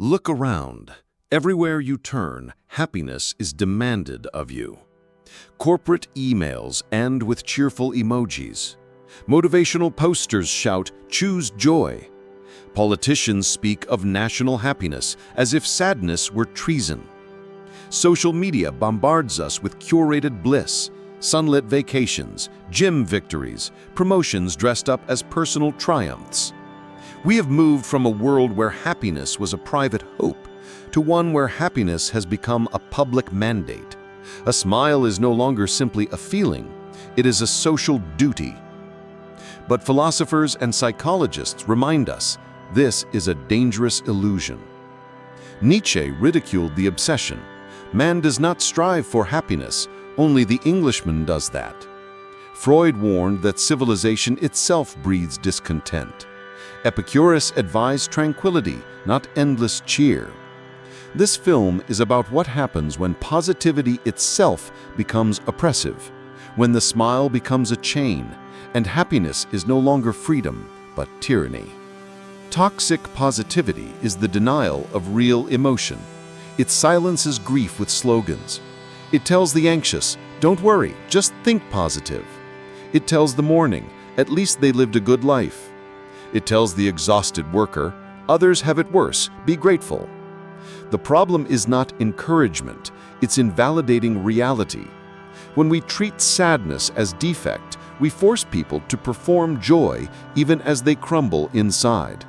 Look around. Everywhere you turn, happiness is demanded of you. Corporate emails end with cheerful emojis. Motivational posters shout, "Choose joy." Politicians speak of national happiness as if sadness were treason. Social media bombards us with curated bliss, sunlit vacations, gym victories, promotions dressed up as personal triumphs. We have moved from a world where happiness was a private hope to one where happiness has become a public mandate. A smile is no longer simply a feeling, it is a social duty. But philosophers and psychologists remind us this is a dangerous illusion. Nietzsche ridiculed the obsession. Man does not strive for happiness, only the Englishman does that. Freud warned that civilization itself breeds discontent. Epicurus advised tranquility, not endless cheer. This film is about what happens when positivity itself becomes oppressive, when the smile becomes a chain, and happiness is no longer freedom, but tyranny. Toxic positivity is the denial of real emotion. It silences grief with slogans. It tells the anxious, "Don't worry, just think positive." It tells the mourning, "At least they lived a good life." It tells the exhausted worker, "Others have it worse, be grateful." The problem is not encouragement, it's invalidating reality. When we treat sadness as defect, we force people to perform joy even as they crumble inside.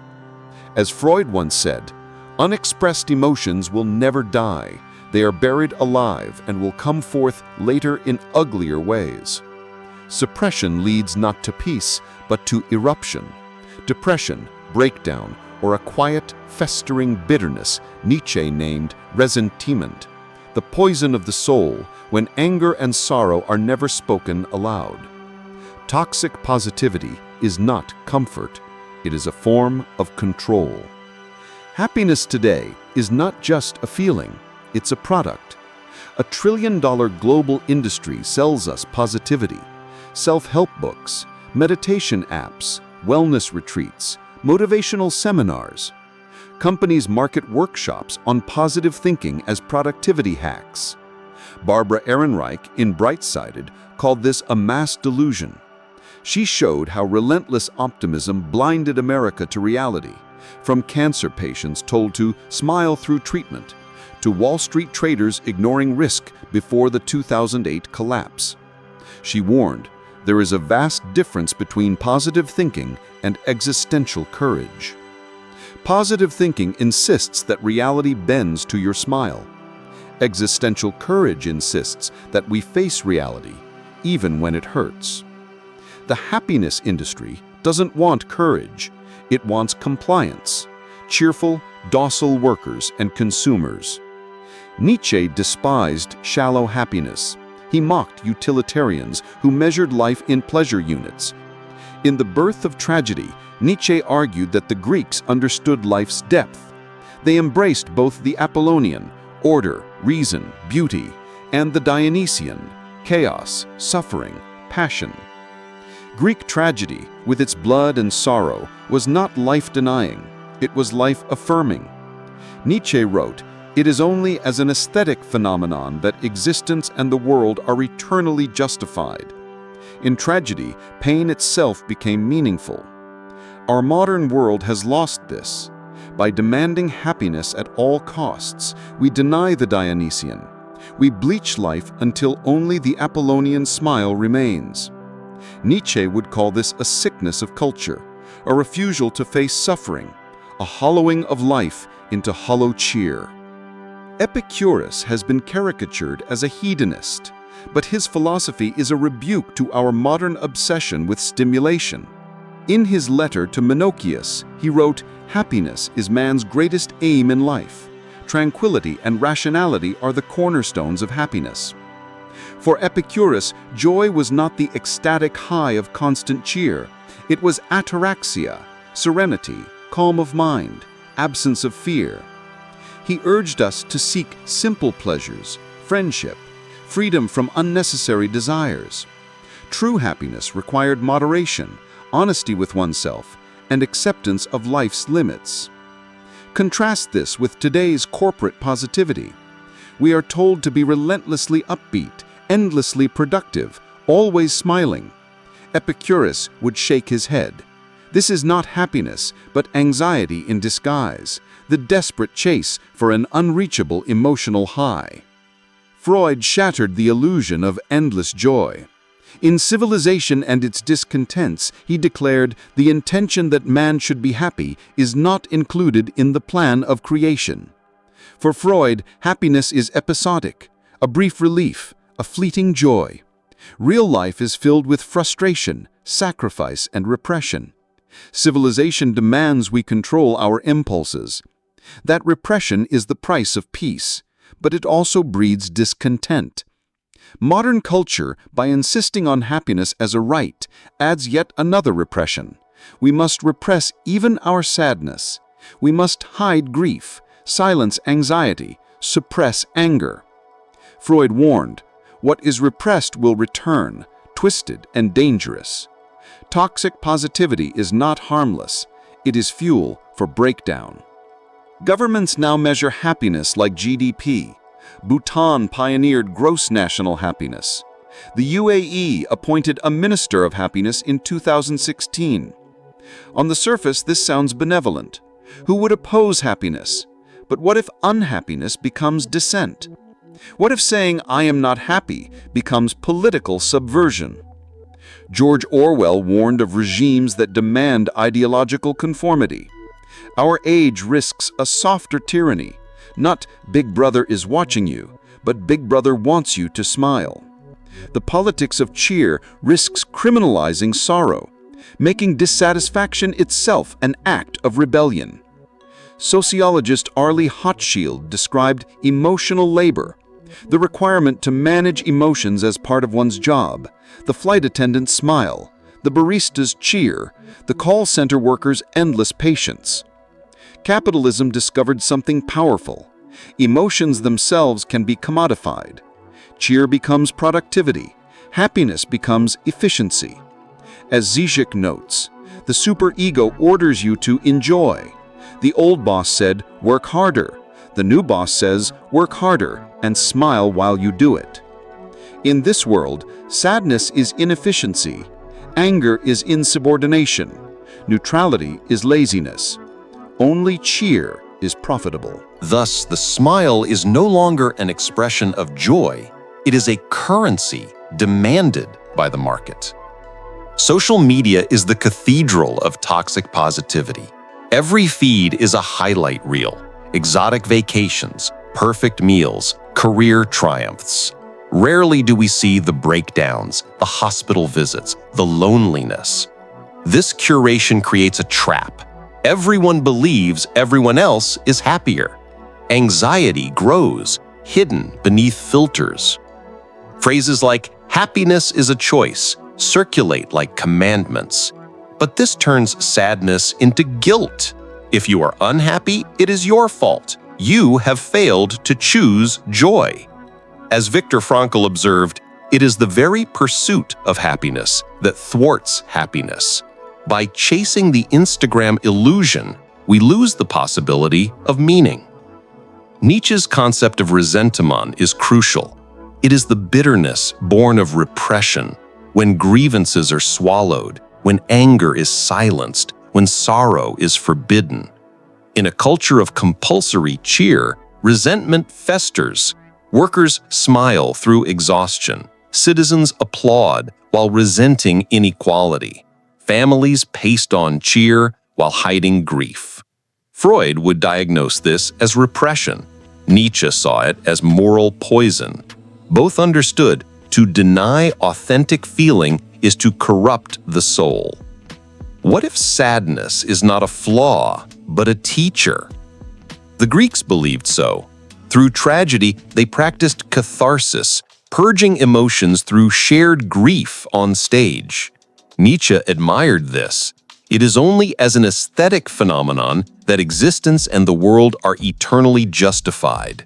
As Freud once said, "Unexpressed emotions will never die. They are buried alive and will come forth later in uglier ways." Suppression leads not to peace, but to eruption. Depression, breakdown, or a quiet, festering bitterness Nietzsche named Ressentiment, the poison of the soul when anger and sorrow are never spoken aloud. Toxic positivity is not comfort, it is a form of control. Happiness today is not just a feeling, it's a product. A trillion-dollar global industry sells us positivity, self-help books, meditation apps, wellness retreats, motivational seminars. Companies market workshops on positive thinking as productivity hacks. Barbara Ehrenreich in Bright-Sided called this a mass delusion. She showed how relentless optimism blinded America to reality, from cancer patients told to smile through treatment, to Wall Street traders ignoring risk before the 2008 collapse. She warned, there is a vast difference between positive thinking and existential courage. Positive thinking insists that reality bends to your smile. Existential courage insists that we face reality, even when it hurts. The happiness industry doesn't want courage, it wants compliance, cheerful, docile workers and consumers. Nietzsche despised shallow happiness. He mocked utilitarians who measured life in pleasure units. In The Birth of Tragedy, Nietzsche argued that the Greeks understood life's depth. They embraced both the Apollonian, order, reason, beauty, and the Dionysian, chaos, suffering, passion. Greek tragedy, with its blood and sorrow, was not life-denying, it was life-affirming. Nietzsche wrote, "It is only as an aesthetic phenomenon that existence and the world are eternally justified." In tragedy, pain itself became meaningful. Our modern world has lost this. By demanding happiness at all costs, we deny the Dionysian. We bleach life until only the Apollonian smile remains. Nietzsche would call this a sickness of culture, a refusal to face suffering, a hollowing of life into hollow cheer. Epicurus has been caricatured as a hedonist, but his philosophy is a rebuke to our modern obsession with stimulation. In his letter to Menocius, he wrote, "Happiness is man's greatest aim in life. Tranquility and rationality are the cornerstones of happiness." For Epicurus, joy was not the ecstatic high of constant cheer. It was ataraxia, serenity, calm of mind, absence of fear. He urged us to seek simple pleasures, friendship, freedom from unnecessary desires. True happiness required moderation, honesty with oneself, and acceptance of life's limits. Contrast this with today's corporate positivity. We are told to be relentlessly upbeat, endlessly productive, always smiling. Epicurus would shake his head. This is not happiness, but anxiety in disguise, the desperate chase for an unreachable emotional high. Freud shattered the illusion of endless joy. In Civilization and Its Discontents, he declared the intention that man should be happy is not included in the plan of creation. For Freud, happiness is episodic, a brief relief, a fleeting joy. Real life is filled with frustration, sacrifice, and repression. Civilization demands we control our impulses. That repression is the price of peace, but it also breeds discontent. Modern culture, by insisting on happiness as a right, adds yet another repression. We must repress even our sadness. We must hide grief, silence anxiety, suppress anger. Freud warned, what is repressed will return, twisted and dangerous. Toxic positivity is not harmless. It is fuel for breakdown. Governments now measure happiness like GDP. Bhutan pioneered gross national happiness. The UAE appointed a minister of happiness in 2016. On the surface, this sounds benevolent. Who would oppose happiness? But what if unhappiness becomes dissent? What if saying, "I am not happy," becomes political subversion? George Orwell warned of regimes that demand ideological conformity. Our age risks a softer tyranny. Not Big Brother is watching you, but Big Brother wants you to smile. The politics of cheer risks criminalizing sorrow, making dissatisfaction itself an act of rebellion. Sociologist Arlie Hochschild described emotional labor, the requirement to manage emotions as part of one's job, the flight attendant's smile, the barista's cheer, the call center worker's endless patience. Capitalism discovered something powerful. Emotions themselves can be commodified. Cheer becomes productivity. Happiness becomes efficiency. As Zizek notes, the superego orders you to enjoy. The old boss said, "Work harder." The new boss says, "Work harder and smile while you do it." In this world, sadness is inefficiency. Anger is insubordination. Neutrality is laziness. Only cheer is profitable. Thus, the smile is no longer an expression of joy. It is a currency demanded by the market. Social media is the cathedral of toxic positivity. Every feed is a highlight reel. Exotic vacations, perfect meals, career triumphs. Rarely do we see the breakdowns, the hospital visits, the loneliness. This curation creates a trap. Everyone believes everyone else is happier. Anxiety grows, hidden beneath filters. Phrases like "happiness is a choice" circulate like commandments. But this turns sadness into guilt. If you are unhappy, it is your fault. You have failed to choose joy. As Viktor Frankl observed, it is the very pursuit of happiness that thwarts happiness. By chasing the Instagram illusion, we lose the possibility of meaning. Nietzsche's concept of ressentiment is crucial. It is the bitterness born of repression, when grievances are swallowed, when anger is silenced, when sorrow is forbidden. In a culture of compulsory cheer, resentment festers. Workers smile through exhaustion. Citizens applaud while resenting inequality. Families paste on cheer while hiding grief. Freud would diagnose this as repression. Nietzsche saw it as moral poison. Both understood to deny authentic feeling is to corrupt the soul. What if sadness is not a flaw, but a teacher? The Greeks believed so. Through tragedy, they practiced catharsis, purging emotions through shared grief on stage. Nietzsche admired this. It is only as an aesthetic phenomenon that existence and the world are eternally justified.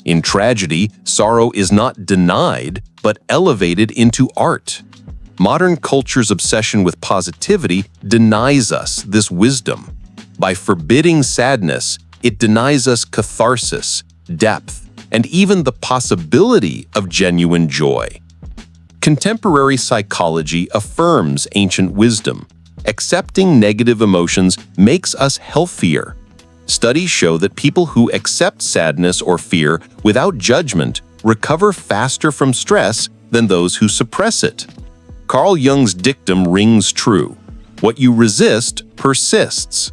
In tragedy, sorrow is not denied, but elevated into art. Modern culture's obsession with positivity denies us this wisdom. By forbidding sadness, It denies us catharsis, depth, and even the possibility of genuine joy. Contemporary psychology affirms ancient wisdom. Accepting negative emotions makes us healthier. Studies show that people who accept sadness or fear without judgment recover faster from stress than those who suppress it. Carl Jung's dictum rings true: what you resist persists.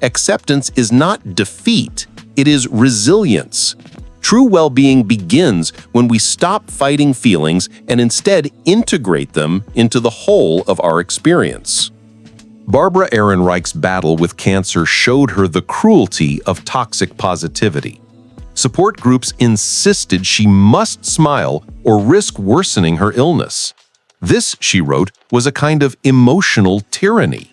Acceptance is not defeat, it is resilience. True well-being begins when we stop fighting feelings and instead integrate them into the whole of our experience. Barbara Ehrenreich's battle with cancer showed her the cruelty of toxic positivity. Support groups insisted she must smile or risk worsening her illness. This, she wrote, was a kind of emotional tyranny.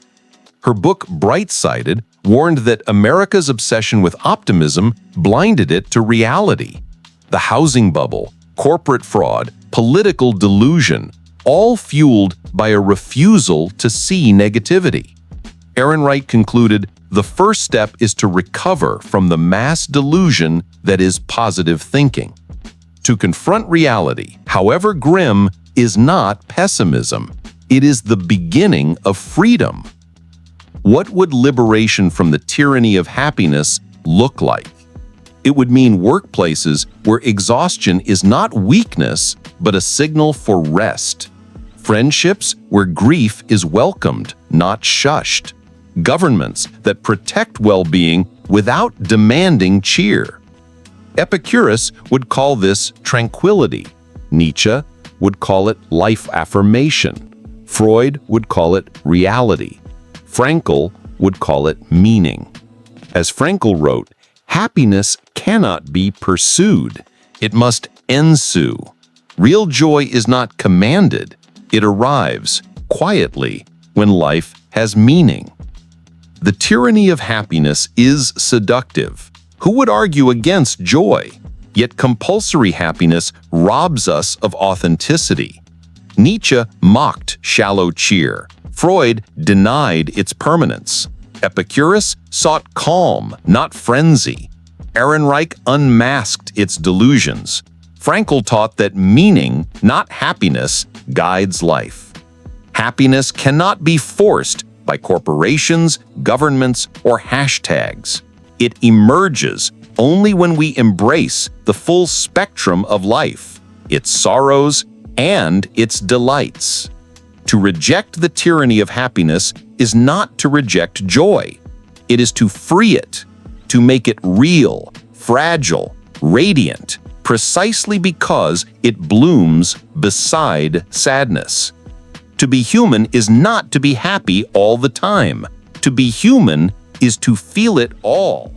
Her book, Bright-Sided, warned that America's obsession with optimism blinded it to reality. The housing bubble, corporate fraud, political delusion, all fueled by a refusal to see negativity. Ehrenreich concluded, the first step is to recover from the mass delusion that is positive thinking. To confront reality, however grim, is not pessimism. It is the beginning of freedom. What would liberation from the tyranny of happiness look like? It would mean workplaces where exhaustion is not weakness, but a signal for rest. Friendships where grief is welcomed, not shushed. Governments that protect well-being without demanding cheer. Epicurus would call this tranquility. Nietzsche would call it life affirmation. Freud would call it reality. Frankl would call it meaning. As Frankl wrote, happiness cannot be pursued. It must ensue. Real joy is not commanded. It arrives quietly when life has meaning. The tyranny of happiness is seductive. Who would argue against joy? Yet compulsory happiness robs us of authenticity. Nietzsche mocked shallow cheer. Freud denied its permanence. Epicurus sought calm, not frenzy. Ehrenreich unmasked its delusions. Frankl taught that meaning, not happiness, guides life. Happiness cannot be forced by corporations, governments, or hashtags. It emerges only when we embrace the full spectrum of life, its sorrows and its delights. To reject the tyranny of happiness is not to reject joy. It is to free it, to make it real, fragile, radiant, precisely because it blooms beside sadness. To be human is not to be happy all the time. To be human is to feel it all.